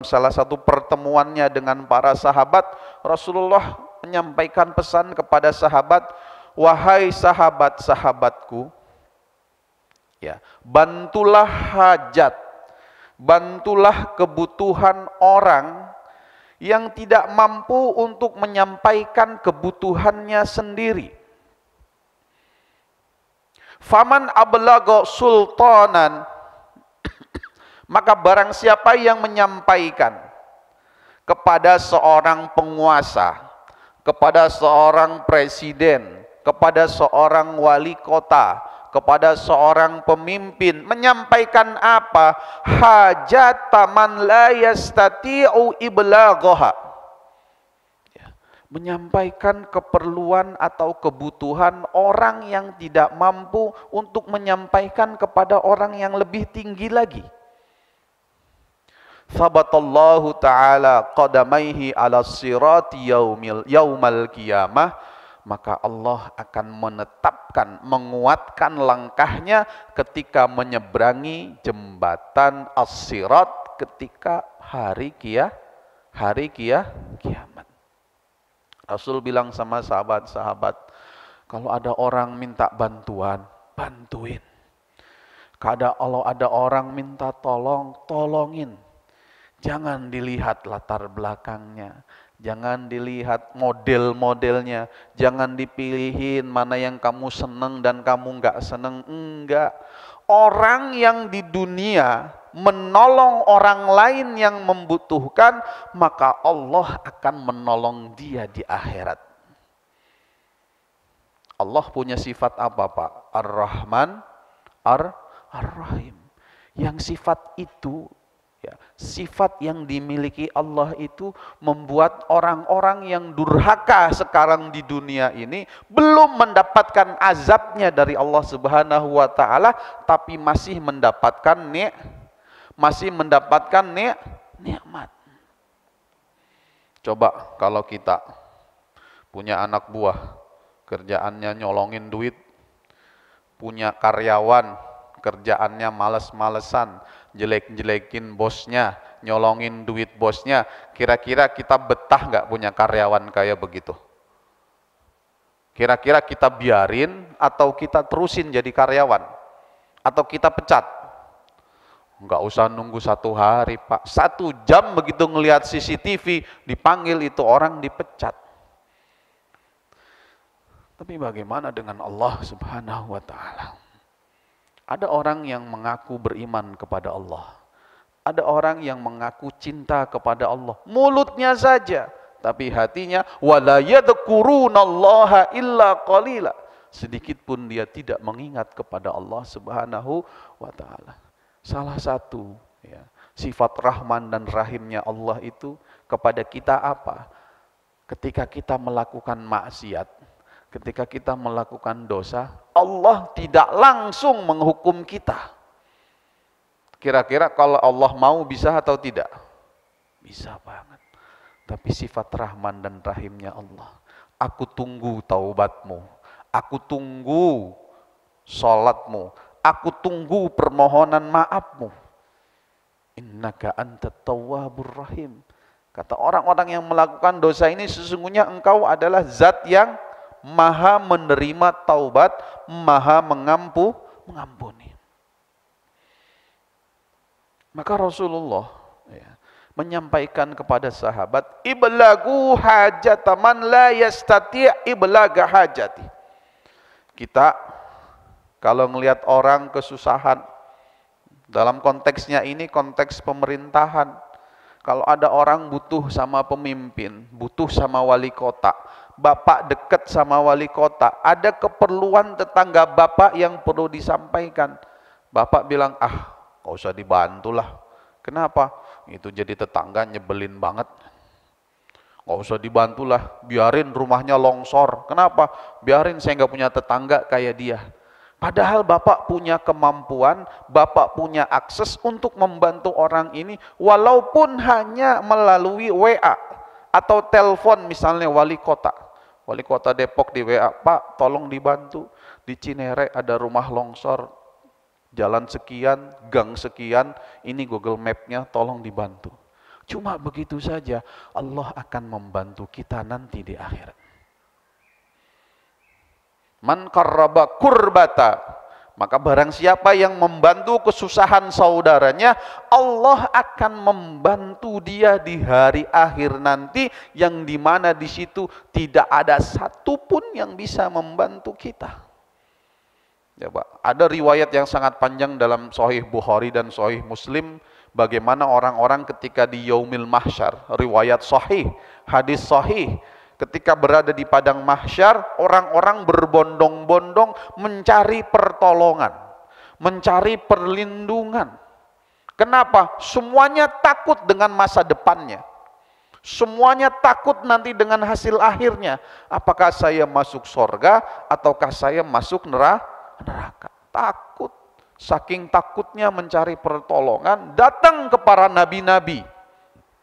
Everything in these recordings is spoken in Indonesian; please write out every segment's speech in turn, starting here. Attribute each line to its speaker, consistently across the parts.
Speaker 1: salah satu pertemuannya dengan para sahabat, Rasulullah menyampaikan pesan kepada sahabat, wahai sahabat-sahabatku, ya, bantulah hajat, bantulah kebutuhan orang yang tidak mampu untuk menyampaikan kebutuhannya sendiri. Faman ablagha sultanan, maka barang siapa yang menyampaikan kepada seorang penguasa, kepada seorang presiden, kepada seorang wali kota, kepada seorang pemimpin, menyampaikan apa? Hajat man la yastati'u iblaghaha. Menyampaikan keperluan atau kebutuhan orang yang tidak mampu untuk menyampaikan kepada orang yang lebih tinggi lagi. Sabatallahu ta'ala qadamaihi ala sirati yaumal qiyamah, maka Allah akan menetapkan, menguatkan langkahnya ketika menyeberangi jembatan as-sirat ketika hari kiamat. Rasul bilang sama sahabat-sahabat, kalau ada orang minta bantuan, bantuin. Kalau ada orang minta tolong, tolongin. Jangan dilihat latar belakangnya, jangan dilihat model-modelnya, jangan dipilihin mana yang kamu seneng dan kamu enggak seneng. Enggak. Orang yang di dunia menolong orang lain yang membutuhkan, maka Allah akan menolong dia di akhirat. Allah punya sifat apa, Pak? Ar-Rahman, Ar-Rahim. Yang sifat itu, ya, sifat yang dimiliki Allah itu membuat orang-orang yang durhaka sekarang di dunia ini belum mendapatkan azabnya dari Allah Subhanahu wa taala, tapi masih mendapatkan nikmat. Coba kalau kita punya anak buah, kerjaannya nyolongin duit, punya karyawan, kerjaannya males-malesan, jelek-jelekin bosnya, nyolongin duit bosnya, kira-kira kita betah nggak punya karyawan kayak begitu? Kira-kira kita biarin atau kita terusin jadi karyawan? Atau kita pecat? Nggak usah nunggu 1 hari, Pak. 1 jam begitu ngelihat CCTV, dipanggil itu orang dipecat. Tapi bagaimana dengan Allah Subhanahu wa ta'ala? Ada orang yang mengaku beriman kepada Allah. Ada orang yang mengaku cinta kepada Allah. Mulutnya saja, tapi hatinya wala yadhkurunallaha illa qalila. Sedikit pun dia tidak mengingat kepada Allah Subhanahu wa ta'ala. Salah satu, ya, sifat Rahman dan Rahimnya Allah itu kepada kita apa? Ketika kita melakukan maksiat, ketika kita melakukan dosa, Allah tidak langsung menghukum kita. Kira-kira kalau Allah mau bisa atau tidak? Bisa banget. Tapi sifat Rahman dan Rahimnya Allah, aku tunggu taubatmu, aku tunggu sholatmu, aku tunggu permohonan maafmu. Innaka antat tawwabur rahim. Kata orang-orang yang melakukan dosa ini, sesungguhnya engkau adalah zat yang maha menerima taubat, maha mengampuni. Maka Rasulullah, ya, menyampaikan kepada sahabat, iblagu hajataman la yastati' iblaga hajati. Kita kalau melihat orang kesusahan, dalam konteksnya ini konteks pemerintahan, kalau ada orang butuh sama pemimpin, butuh sama wali kota, bapak dekat sama wali kota, ada keperluan tetangga bapak yang perlu disampaikan, bapak bilang, gak usah dibantulah. Kenapa? Itu jadi tetangga nyebelin banget. Gak usah dibantulah, biarin rumahnya longsor. Kenapa? Biarin, saya gak punya tetangga kayak dia. Padahal bapak punya kemampuan, bapak punya akses untuk membantu orang ini, walaupun hanya melalui WA atau telepon, misalnya wali kota Depok di WA, Pak tolong dibantu, di Cinere ada rumah longsor, jalan sekian, gang sekian, ini Google Map-nya tolong dibantu. Cuma begitu saja Allah akan membantu kita nanti di akhirat. Man qarraba kurbata, maka barang siapa yang membantu kesusahan saudaranya, Allah akan membantu dia di hari akhir nanti, yang dimana di situ tidak ada satupun yang bisa membantu kita. Ya, Pak. Ada riwayat yang sangat panjang dalam Sahih Bukhari dan Sahih Muslim, bagaimana orang-orang ketika di Yaumil Mahsyar, riwayat sahih, hadis sahih, ketika berada di padang mahsyar, orang-orang berbondong-bondong mencari pertolongan, mencari perlindungan. Kenapa? Semuanya takut dengan masa depannya. Semuanya takut nanti dengan hasil akhirnya. Apakah saya masuk surga ataukah saya masuk neraka? Takut. Saking takutnya mencari pertolongan, datang ke para nabi-nabi.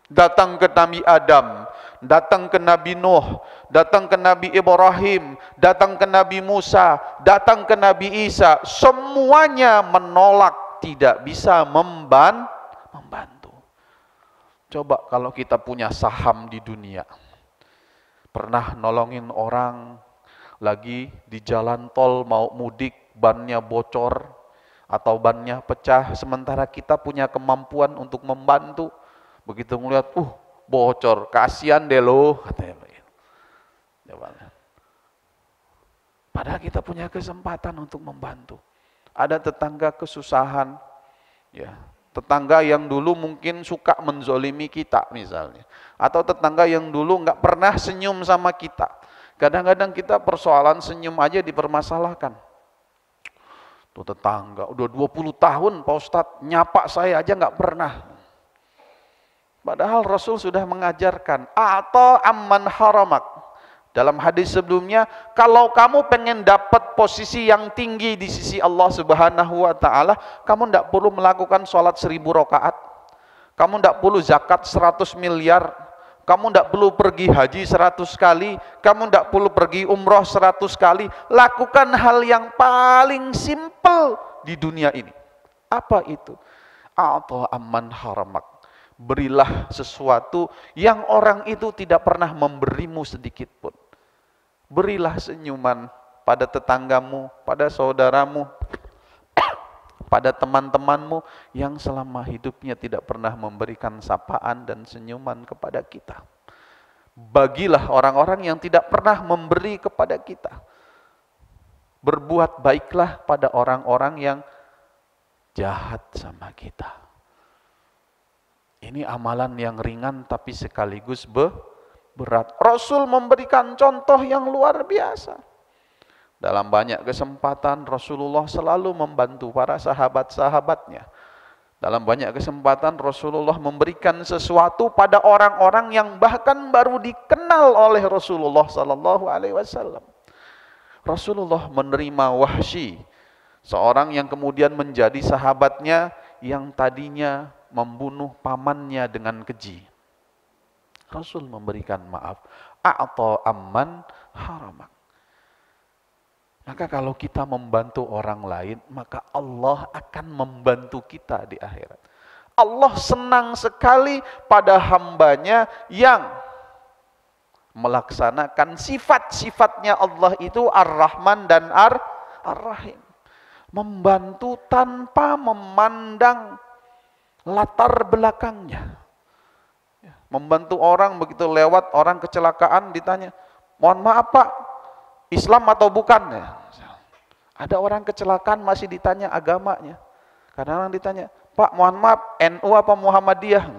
Speaker 1: Datang ke Nabi Adam, datang ke Nabi Nuh, datang ke Nabi Ibrahim, datang ke Nabi Musa, datang ke Nabi Isa. Semuanya menolak, tidak bisa membantu. Coba kalau kita punya saham di dunia, pernah nolongin orang lagi di jalan tol mau mudik, bannya bocor atau bannya pecah, sementara kita punya kemampuan untuk membantu. Begitu ngeliat, bocor, kasihan deh lo, katanya begitu. Padahal kita punya kesempatan untuk membantu. Ada tetangga kesusahan, ya, tetangga yang dulu mungkin suka menzolimi kita misalnya, atau tetangga yang dulu nggak pernah senyum sama kita. Kadang-kadang kita persoalan senyum aja dipermasalahkan. Tuh tetangga, udah 20 tahun Pak Ustadz, nyapa saya aja nggak pernah. Padahal Rasul sudah mengajarkan, atau amman haramak. Dalam hadis sebelumnya, kalau kamu pengen dapat posisi yang tinggi di sisi Allah Subhanahu wa Ta'ala, kamu tidak perlu melakukan sholat 1000 rakaat, kamu tidak perlu zakat 100 miliar, kamu tidak perlu pergi haji 100 kali, kamu tidak perlu pergi umroh 100 kali. Lakukan hal yang paling simple di dunia ini. Apa itu? Atau amman haramak. Berilah sesuatu yang orang itu tidak pernah memberimu sedikit pun. Berilah senyuman pada tetanggamu, pada saudaramu, pada teman-temanmu yang selama hidupnya tidak pernah memberikan sapaan dan senyuman kepada kita. Bagilah orang-orang yang tidak pernah memberi kepada kita. Berbuat baiklah pada orang-orang yang jahat sama kita. Ini amalan yang ringan tapi sekaligus berat. Rasul memberikan contoh yang luar biasa. Dalam banyak kesempatan Rasulullah selalu membantu para sahabat-sahabatnya. Dalam banyak kesempatan Rasulullah memberikan sesuatu pada orang-orang yang bahkan baru dikenal oleh Rasulullah sallallahu alaihi wasallam. Rasulullah menerima Wahsy, seorang yang kemudian menjadi sahabatnya yang tadinya membunuh pamannya dengan keji. Rasul memberikan maaf. A'ta amman haramak. Maka kalau kita membantu orang lain, maka Allah akan membantu kita di akhirat. Allah senang sekali pada hambanya yang melaksanakan sifat-sifatnya Allah itu Ar-Rahman dan Ar-Rahim. Membantu tanpa memandang latar belakangnya. Membantu orang begitu lewat, orang kecelakaan ditanya, mohon maaf Pak, Islam atau bukan? Ada orang kecelakaan masih ditanya agamanya. Kadang-kadang ditanya, Pak mohon maaf, NU apa Muhammadiyah?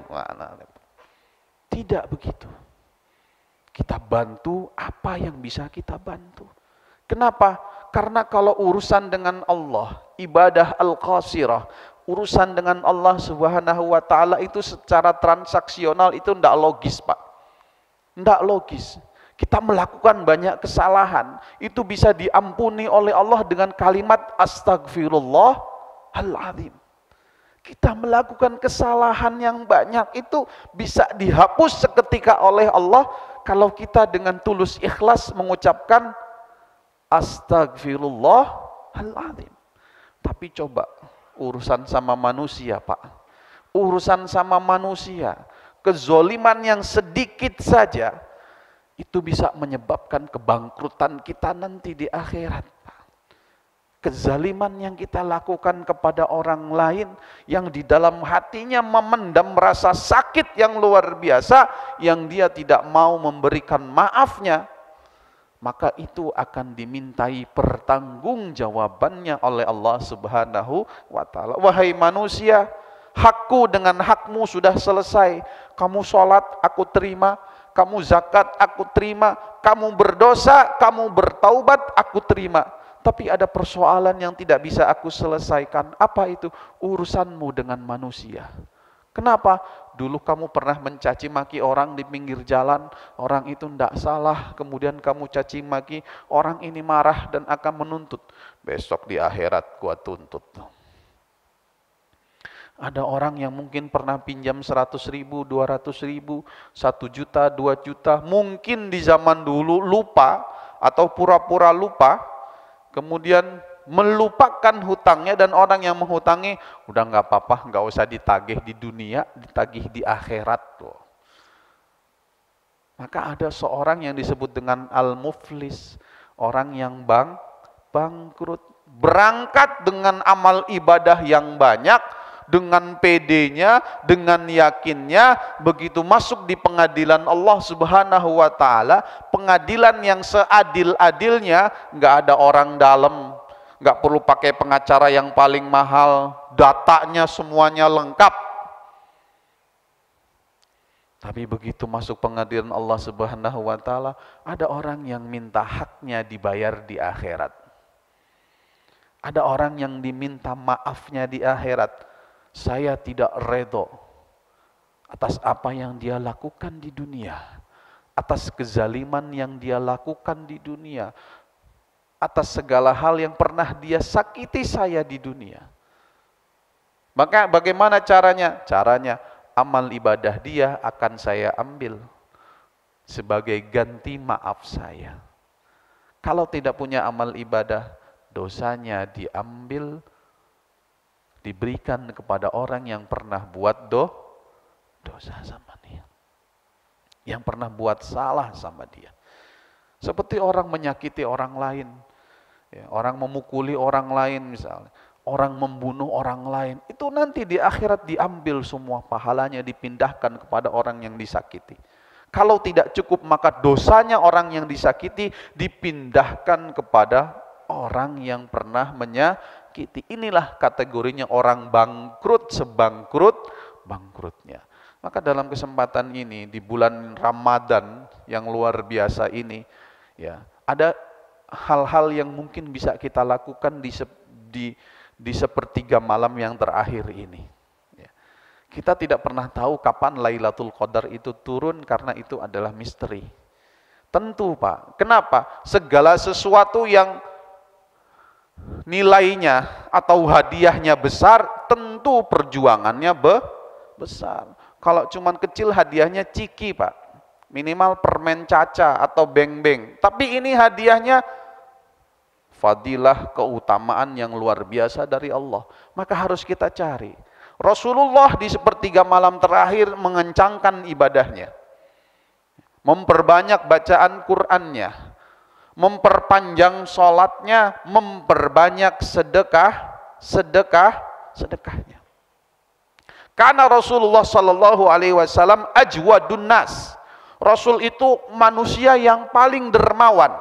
Speaker 1: Tidak begitu. Kita bantu apa yang bisa kita bantu. Kenapa? Karena kalau urusan dengan Allah, ibadah al-qasirah, urusan dengan Allah Subhanahu wa Ta'ala itu secara transaksional itu tidak logis, Pak. Tidak logis. Kita melakukan banyak kesalahan, itu bisa diampuni oleh Allah dengan kalimat astagfirullahaladzim. Kita melakukan kesalahan yang banyak, itu bisa dihapus seketika oleh Allah kalau kita dengan tulus ikhlas mengucapkan astagfirullahaladzim. Tapi coba urusan sama manusia, Pak. Urusan sama manusia. kezoliman yang sedikit saja, itu bisa menyebabkan kebangkrutan kita nanti di akhirat. Kezaliman yang kita lakukan kepada orang lain, yang di dalam hatinya memendam rasa sakit yang luar biasa, yang dia tidak mau memberikan maafnya, maka itu akan dimintai pertanggungjawabannya oleh Allah Subhanahu wa ta'ala. Wahai manusia, hakku dengan hakmu sudah selesai. Kamu sholat, aku terima. Kamu zakat, aku terima. Kamu berdosa, kamu bertaubat, aku terima. Tapi ada persoalan yang tidak bisa aku selesaikan. Apa itu? Urusanmu dengan manusia. Kenapa? Dulu kamu pernah mencaci maki orang di pinggir jalan, orang itu tidak salah, kemudian kamu caci maki, orang ini marah dan akan menuntut. Besok di akhirat gua tuntut. Ada orang yang mungkin pernah pinjam 100 ribu, 200 ribu, 1 juta, 2 juta, mungkin di zaman dulu lupa atau pura-pura lupa, kemudian melupakan hutangnya, dan orang yang menghutangi, udah nggak apa-apa, nggak usah ditagih di dunia, ditagih di akhirat tuh. Maka ada seorang yang disebut dengan al-muflis, orang yang bangkrut, berangkat dengan amal ibadah yang banyak, dengan PD-nya, dengan yakinnya, begitu masuk di pengadilan Allah Subhanahu wa ta'ala, pengadilan yang seadil-adilnya, nggak ada orang dalam, nggak perlu pakai pengacara yang paling mahal, datanya semuanya lengkap. Tapi begitu masuk pengadilan Allah Subhanahu wa ta'ala, ada orang yang minta haknya dibayar di akhirat. Ada orang yang diminta maafnya di akhirat. Saya tidak redho atas apa yang dia lakukan di dunia, atas kezaliman yang dia lakukan di dunia, atas segala hal yang pernah dia sakiti saya di dunia. Maka bagaimana caranya? Caranya amal ibadah dia akan saya ambil sebagai ganti maaf saya. Kalau tidak punya amal ibadah, dosanya diambil, diberikan kepada orang yang pernah buat dosa sama dia, yang pernah buat salah sama dia. Seperti orang menyakiti orang lain, ya, orang memukuli orang lain misalnya, orang membunuh orang lain, itu nanti di akhirat diambil semua pahalanya, dipindahkan kepada orang yang disakiti. Kalau tidak cukup, maka dosanya orang yang disakiti dipindahkan kepada orang yang pernah menyakiti. Inilah kategorinya orang bangkrut sebangkrut-bangkrutnya. Maka dalam kesempatan ini, di bulan Ramadan yang luar biasa ini, ya, ada hal-hal yang mungkin bisa kita lakukan di sepertiga malam yang terakhir ini. Ya. Kita tidak pernah tahu kapan Lailatul Qadar itu turun, karena itu adalah misteri. Tentu Pak, kenapa? Segala sesuatu yang nilainya atau hadiahnya besar, tentu perjuangannya besar. Kalau cuman kecil, hadiahnya ciki Pak, minimal permen caca atau beng-beng. Tapi ini hadiahnya fadilah, keutamaan yang luar biasa dari Allah. Maka harus kita cari. Rasulullah di sepertiga malam terakhir mengencangkan ibadahnya, memperbanyak bacaan Qur'annya, memperpanjang sholatnya, memperbanyak sedekahnya. Karena Rasulullah Sallallahu Alaihi Wasallam ajwadun nas. Rasul itu manusia yang paling dermawan.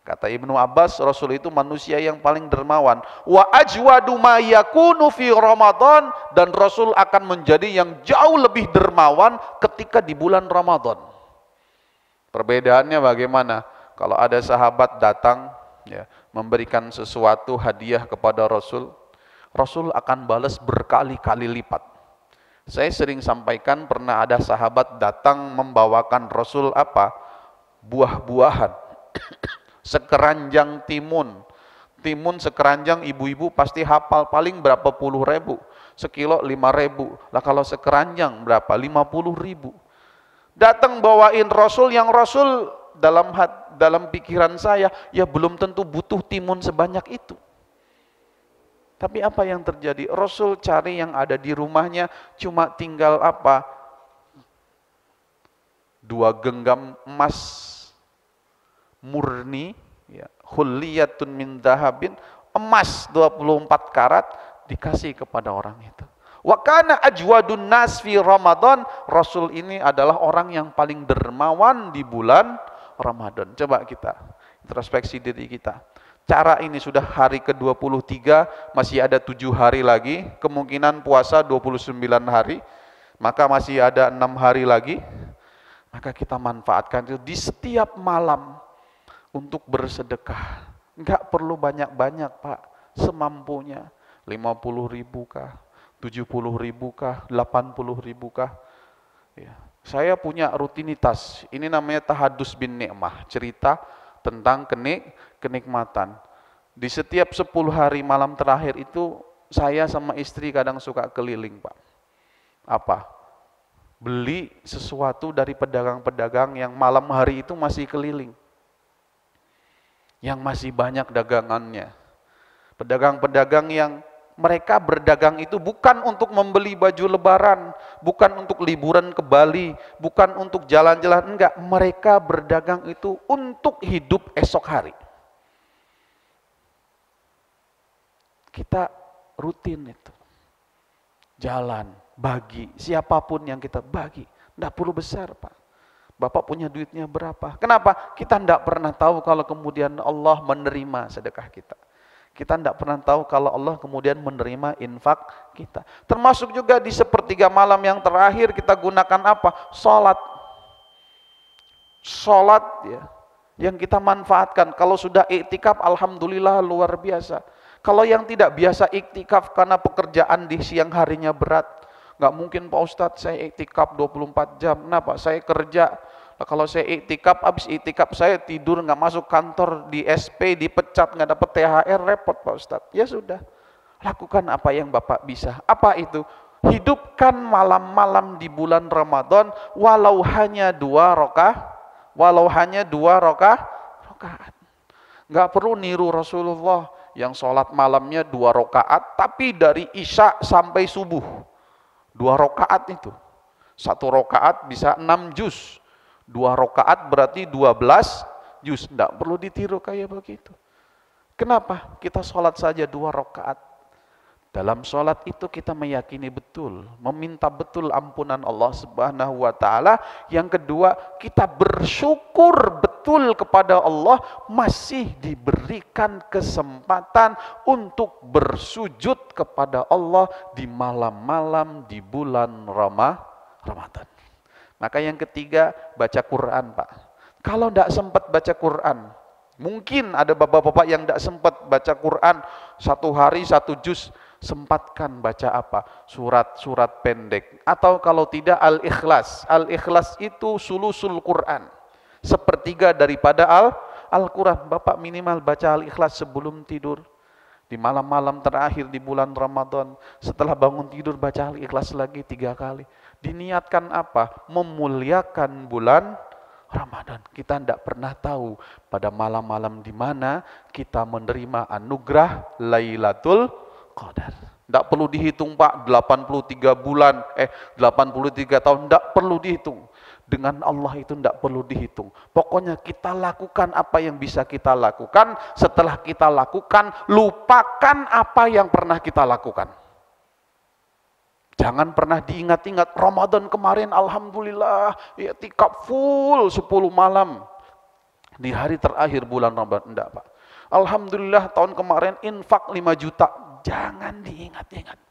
Speaker 1: Kata Ibnu Abbas, Rasul itu manusia yang paling dermawan. Wa ajwadu ma yakunu fi Ramadan, dan Rasul akan menjadi yang jauh lebih dermawan ketika di bulan Ramadan. Perbedaannya bagaimana? Kalau ada sahabat datang, ya, memberikan sesuatu hadiah kepada Rasul, Rasul akan balas berkali-kali lipat. Saya sering sampaikan, pernah ada sahabat datang membawakan Rasul apa? Buah-buahan. Sekeranjang timun. Timun sekeranjang, ibu-ibu pasti hafal, paling berapa puluh ribu. Sekilo 5.000. Lah kalau sekeranjang berapa? 50.000. Datang bawain Rasul, yang Rasul dalam pikiran saya, ya belum tentu butuh timun sebanyak itu. Tapi apa yang terjadi? Rasul cari yang ada di rumahnya, cuma tinggal apa? 2 genggam emas murni, ya, hulliyatun min dahabin, emas 24 karat dikasih kepada orang itu. Wa kana ajwadun nas fi Ramadan, Rasul ini adalah orang yang paling dermawan di bulan Ramadan. Coba kita introspeksi diri kita. Cara ini sudah hari ke-23, masih ada 7 hari lagi, kemungkinan puasa 29 hari, maka masih ada 6 hari lagi. Maka kita manfaatkan itu di setiap malam untuk bersedekah. Enggak perlu banyak-banyak, Pak, semampunya. 50.000 kah? 70.000 kah? 80.000 kah? Ya. Saya punya rutinitas, ini namanya tahadus bin ni'mah, cerita tentang kenikmatan. Di setiap 10 hari malam terakhir itu, saya sama istri kadang suka keliling, Pak. Apa? Beli sesuatu dari pedagang-pedagang yang malam hari itu masih keliling, yang masih banyak dagangannya. Pedagang-pedagang yang mereka berdagang itu bukan untuk membeli baju lebaran, bukan untuk liburan ke Bali, bukan untuk jalan-jalan, enggak. Mereka berdagang itu untuk hidup esok hari. Kita rutin itu. Jalan, bagi, siapapun yang kita bagi. Enggak perlu besar, Pak. Bapak punya duitnya berapa? Kenapa? Kita enggak pernah tahu kalau kemudian Allah menerima sedekah kita. Kita tidak pernah tahu kalau Allah kemudian menerima infak kita. Termasuk juga di sepertiga malam yang terakhir kita gunakan apa? Sholat. Sholat, ya, yang kita manfaatkan. Kalau sudah iktikaf, alhamdulillah luar biasa. Kalau yang tidak biasa iktikaf karena pekerjaan di siang harinya berat, nggak mungkin Pak Ustadz saya iktikaf 24 jam. Kenapa? Saya kerja. Nah, kalau saya iktikaf, habis iktikaf saya tidur, nggak masuk kantor, di SP, dipecat, nggak dapat THR, repot Pak Ustadz. Ya sudah, lakukan apa yang Bapak bisa. Apa itu? Hidupkan malam-malam di bulan Ramadan, walau hanya 2 rakaat. Nggak perlu niru Rasulullah yang sholat malamnya 2 rakaat, tapi dari Isya sampai subuh. 2 rakaat itu. 1 rakaat bisa 6 juz. 2 rakaat berarti 12 juz. Tidak perlu ditiru kayak begitu. Kenapa? Kita sholat saja 2 rakaat. Dalam sholat itu kita meyakini betul, meminta betul ampunan Allah Subhanahu wa ta'ala. Yang kedua, kita bersyukur betul kepada Allah masih diberikan kesempatan untuk bersujud kepada Allah di malam-malam di bulan Ramadan. Maka yang ketiga, baca Quran, Pak. Kalau tidak sempat baca Quran, mungkin ada bapak-bapak yang tidak sempat baca Quran 1 hari 1 juz, sempatkan baca apa? Surat-surat pendek. Atau kalau tidak Al-Ikhlas. Al-Ikhlas itu sulusul Quran. 1/3 daripada Al-Quran. Bapak minimal baca Al-Ikhlas sebelum tidur. Di malam-malam terakhir di bulan Ramadan, setelah bangun tidur baca Al-Ikhlas lagi 3 kali. Diniatkan apa? Memuliakan bulan Ramadan. Kita tidak pernah tahu pada malam-malam di mana kita menerima anugerah Lailatul Qadar. Tidak perlu dihitung, Pak, 83 bulan, 83 tahun, tidak perlu dihitung. Dengan Allah itu tidak perlu dihitung. Pokoknya kita lakukan apa yang bisa kita lakukan. Setelah kita lakukan, lupakan apa yang pernah kita lakukan. Jangan pernah diingat-ingat, Ramadan kemarin alhamdulillah i'tikaf full 10 malam. Di hari terakhir bulan Ramadan, enggak, Pak. Alhamdulillah tahun kemarin infak 5 juta. Jangan diingat-ingat.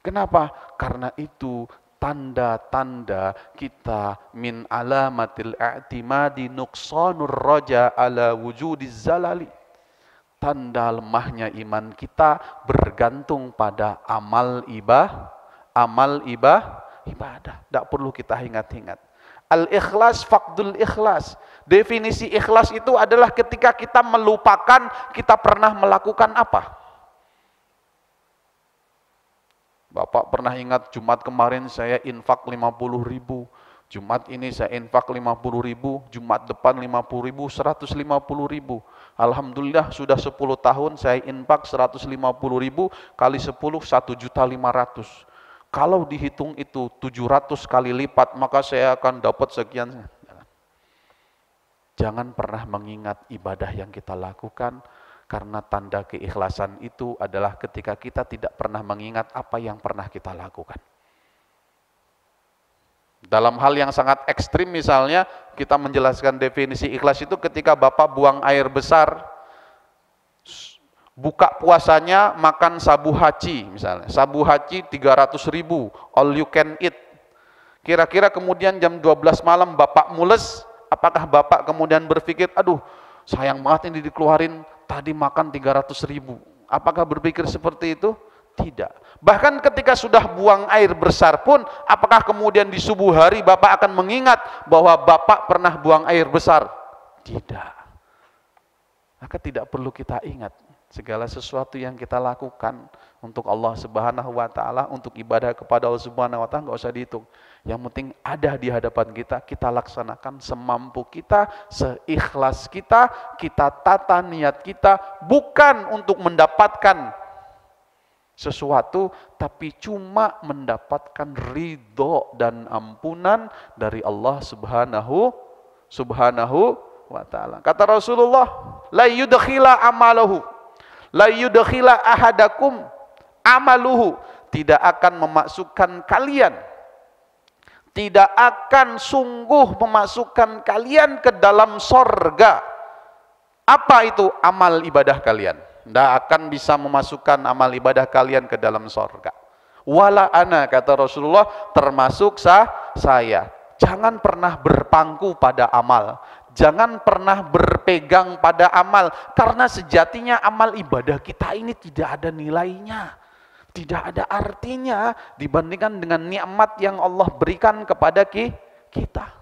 Speaker 1: Kenapa? Karena itu tanda-tanda kita min alamatil i'timadi nuqsanur raja ala wujudiz zalali. Tanda lemahnya iman kita bergantung pada amal ibadah. Tidak perlu kita ingat-ingat. Al-ikhlas, faqdul ikhlas. Definisi ikhlas itu adalah ketika kita melupakan kita pernah melakukan apa. Bapak pernah ingat Jumat kemarin saya infak 50.000. Jumat ini saya infak 50.000, Jumat depan 50.000, 150.000. Alhamdulillah sudah 10 tahun saya infak 150.000 kali 10, 1.500.000. Kalau dihitung itu 700 kali lipat, maka saya akan dapat sekian. Jangan pernah mengingat ibadah yang kita lakukan, karena tanda keikhlasan itu adalah ketika kita tidak pernah mengingat apa yang pernah kita lakukan. Dalam hal yang sangat ekstrim misalnya, kita menjelaskan definisi ikhlas itu ketika Bapak buang air besar, buka puasanya makan sabu haci misalnya. Sabu haci 300.000, all you can eat. Kira-kira kemudian jam 12 malam Bapak mules, apakah Bapak kemudian berpikir, aduh sayang banget ini dikeluarin, tadi makan 300.000. Apakah berpikir seperti itu? Tidak. Bahkan ketika sudah buang air besar pun, apakah kemudian di subuh hari Bapak akan mengingat bahwa Bapak pernah buang air besar? Tidak. Maka tidak perlu kita ingat. Segala sesuatu yang kita lakukan untuk Allah Subhanahu wa taala, untuk ibadah kepada Allah Subhanahu wa taala, enggak usah dihitung. Yang penting ada di hadapan kita, kita laksanakan semampu kita, seikhlas kita, kita tata niat kita bukan untuk mendapatkan sesuatu, tapi cuma mendapatkan ridho dan ampunan dari Allah Subhanahu wa ta'ala. Kata Rasulullah, la yudkhila amaluhu, la yudkhila ahadakum amaluhu, tidak akan memasukkan kalian, tidak akan sungguh memasukkan kalian ke dalam sorga. Apa itu amal ibadah kalian? Tidak akan bisa memasukkan amal ibadah kalian ke dalam sorga. Wala ana, kata Rasulullah, termasuk saya. Jangan pernah berpangku pada amal. Jangan pernah berpegang pada amal. Karena sejatinya amal ibadah kita ini tidak ada nilainya. Tidak ada artinya dibandingkan dengan nikmat yang Allah berikan kepada kita.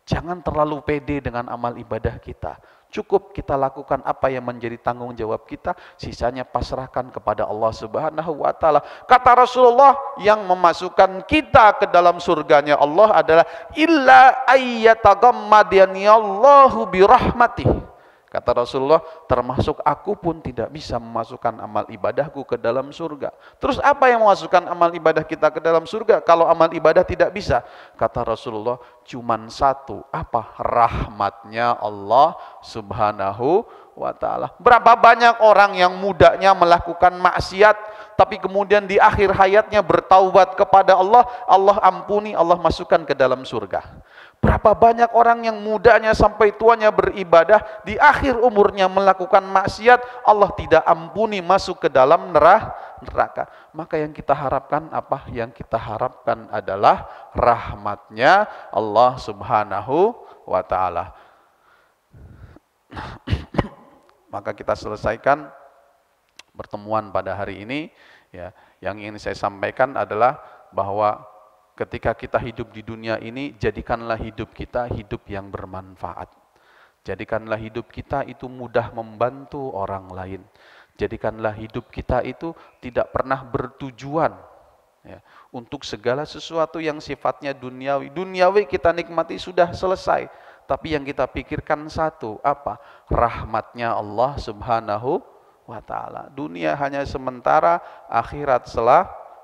Speaker 1: Jangan terlalu pede dengan amal ibadah kita. Cukup kita lakukan apa yang menjadi tanggung jawab kita, sisanya pasrahkan kepada Allah Subhanahu wa taala. Kata Rasulullah, yang memasukkan kita ke dalam surganya Allah adalah illa ayyatagammadani Allahu birahmatih. Kata Rasulullah, termasuk aku pun tidak bisa memasukkan amal ibadahku ke dalam surga. Terus apa yang memasukkan amal ibadah kita ke dalam surga kalau amal ibadah tidak bisa? Kata Rasulullah, cuman satu, apa? Rahmatnya Allah Subhanahu wa ta'ala. Berapa banyak orang yang mudanya melakukan maksiat, tapi kemudian di akhir hayatnya bertaubat kepada Allah, Allah ampuni, Allah masukkan ke dalam surga. Berapa banyak orang yang mudanya sampai tuanya beribadah, di akhir umurnya melakukan maksiat, Allah tidak ampuni, masuk ke dalam neraka. Maka yang kita harapkan apa? Yang kita harapkan adalah rahmatnya Allah Subhanahu wa ta'ala. Maka kita selesaikan pertemuan pada hari ini. Ya, yang ingin saya sampaikan adalah bahwa ketika kita hidup di dunia ini, jadikanlah hidup kita hidup yang bermanfaat. Jadikanlah hidup kita itu mudah membantu orang lain. Jadikanlah hidup kita itu tidak pernah bertujuan ya, untuk segala sesuatu yang sifatnya duniawi. Duniawi kita nikmati sudah selesai. Tapi yang kita pikirkan satu, apa? Rahmatnya Allah Subhanahu wa ta'ala. Dunia hanya sementara, akhirat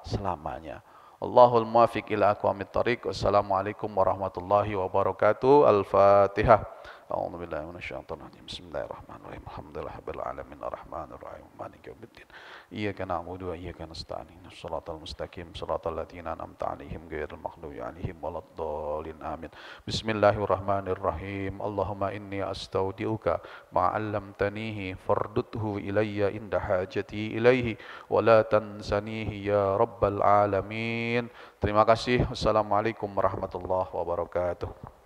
Speaker 1: selamanya. Allahul muwafiq ila aqwamit thoriq. Wassalamualaikum warahmatullahi wabarakatuh. Al-Fatihah. A'udzu billahi minasyaitonir rajim. Bismillahirrahmanirrahim. Alhamdulillahirabbil alamin arrahmanir rahim maliki yaumiddin. Iyyaka na'budu wa iyyaka nasta'in. Shiratal mustaqim shiratal ladzina an'amta 'alaihim ghairil maghdubi 'alaihim waladdallin. Amin. Bismillahirrahmanirrahim. Allahumma inni astaudiuka ma 'allamtanihi farduthu ilayya inda hajati ilaihi wa la tansanihi ya rabbal alamin. Terima kasih. Wassalamualaikum warahmatullahi wabarakatuh.